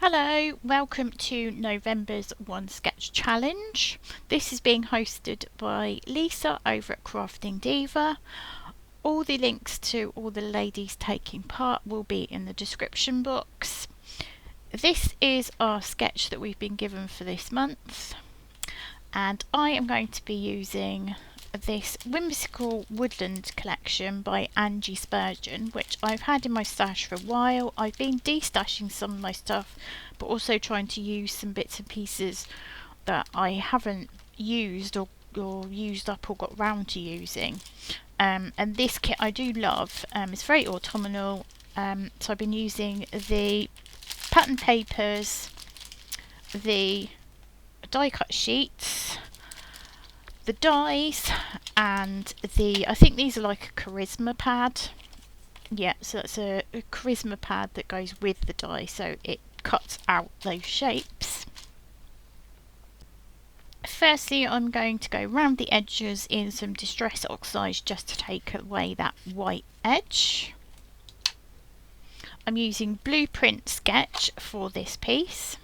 Hello, welcome to November's One Sketch Challenge. This is being hosted by Lisa over at Crafting Diva. All the links to all the ladies taking part will be in the description box. This is our sketch that we've been given for this month, and I am going to be using this Whimsical Woodland collection by Angie Spurgeon, which I've had in my stash for a while. I've been destashing some of my stuff, but also trying to use some bits and pieces that I haven't used or used up or got round to using. And this kit I do love. It's very autumnal, so I've been using the pattern papers, the die cut sheets, the dies, and I think these are like a charisma pad. Yeah, so that's a charisma pad that goes with the die, so it cuts out those shapes. Firstly, I'm going to go round the edges in some Distress Oxide just to take away that white edge. I'm using Blueprint Sketch for this piece.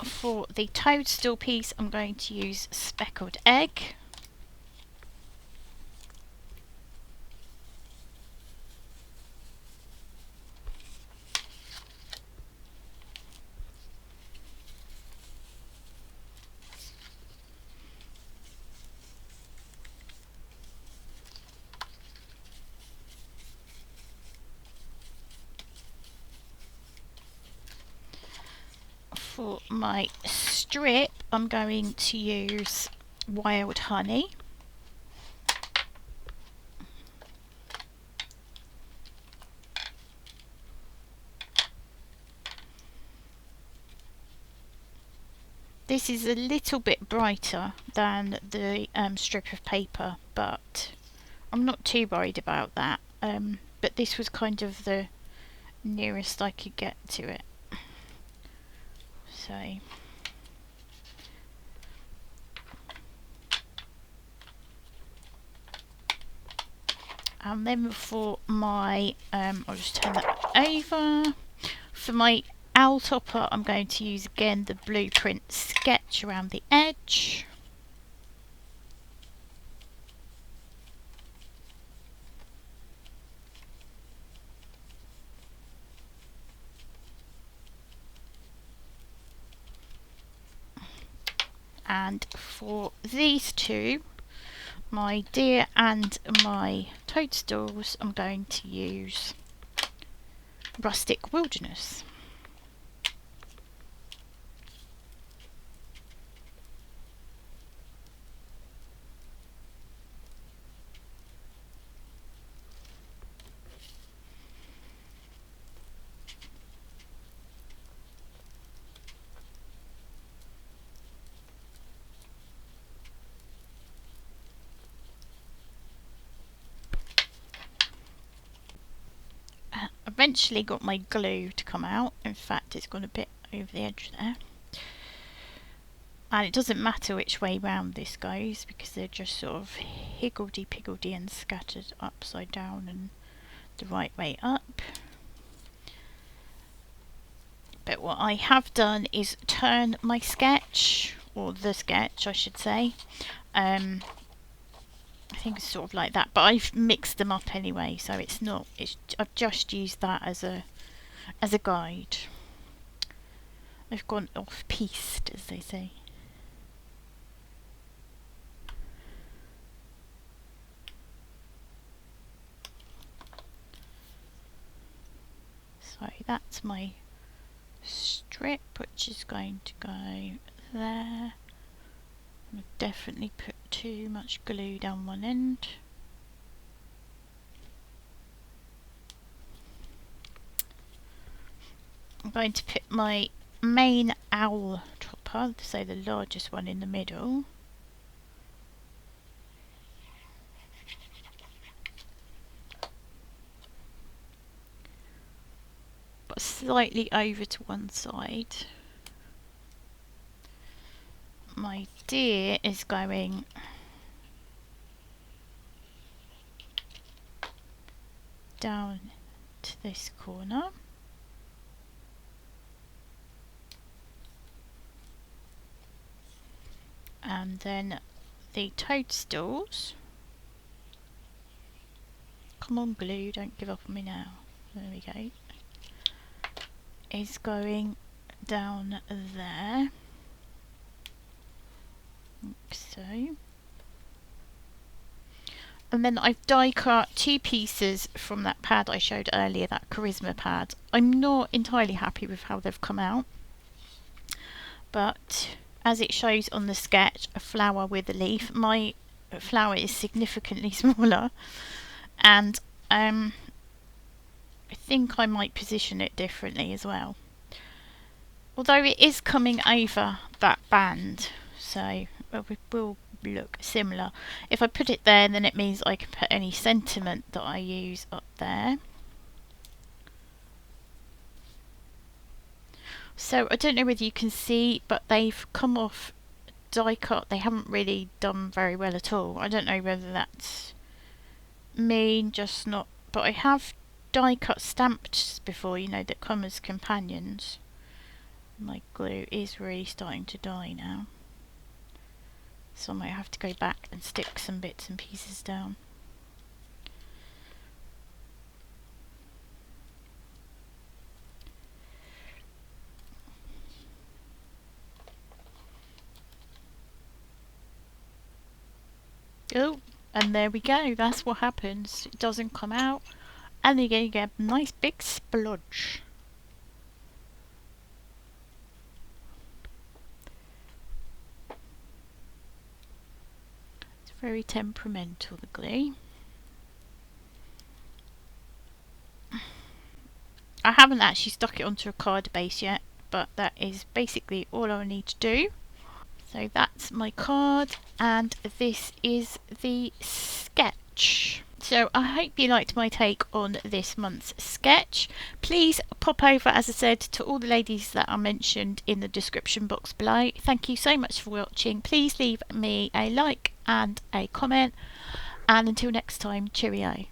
For the toadstool piece, I'm going to use Speckled Egg. For my strip, I'm going to use Wild Honey. This is a little bit brighter than the strip of paper, but I'm not too worried about that. But this was kind of the nearest I could get to it. So and then for my I'll just turn that over. For my owl topper, I'm going to use again the Blueprint Sketch around the edge. And for these two, my deer and my toadstools, I'm going to use Rustic Wilderness. Eventually got my glue to come out. In fact, it's gone a bit over the edge there. And it doesn't matter which way round this goes because they're just sort of higgledy-piggledy and scattered upside down and the right way up. But what I have done is turn my sketch, or the sketch I should say, I think it's sort of like that, but I've mixed them up anyway, so it's not. I've just used that as a guide. I've gone off-piste, as they say. So that's my strip, which is going to go there. I've definitely put too much glue down one end. I'm going to put my main owl topper, so the largest one in the middle. slightly over to one side. My deer is going down to this corner. And then the toadstools. Come on, glue, don't give up on me now. There we go. Is going down there. Like so. And then I've die cut 2 pieces from that pad I showed earlier, that charisma pad. I'm not entirely happy with how they've come out, but as it shows on the sketch, a flower with a leaf, my flower is significantly smaller, and I think I might position it differently as well. Although it is coming over that band, so it will look similar. If I put it there, then it means I can put any sentiment that I use up there. So I don't know whether you can see, but they've come off die cut. They haven't really done very well at all. I don't know whether that's me just not, but I have die cut stamps before, you know, that come as companions. My glue is really starting to die now, so I might have to go back and stick some bits and pieces down. Oh, and there we go, that's what happens. It doesn't come out, and you're going to get a nice big splodge. It's very temperamental, the glue. I haven't actually stuck it onto a card base yet, but that is basically all I need to do. So that's my card, and this is the sketch. So I hope you liked my take on this month's sketch. Please pop over, as I said, to all the ladies that are mentioned in the description box below. Thank you so much for watching. Please leave me a like and a comment, and until next time, cheerio.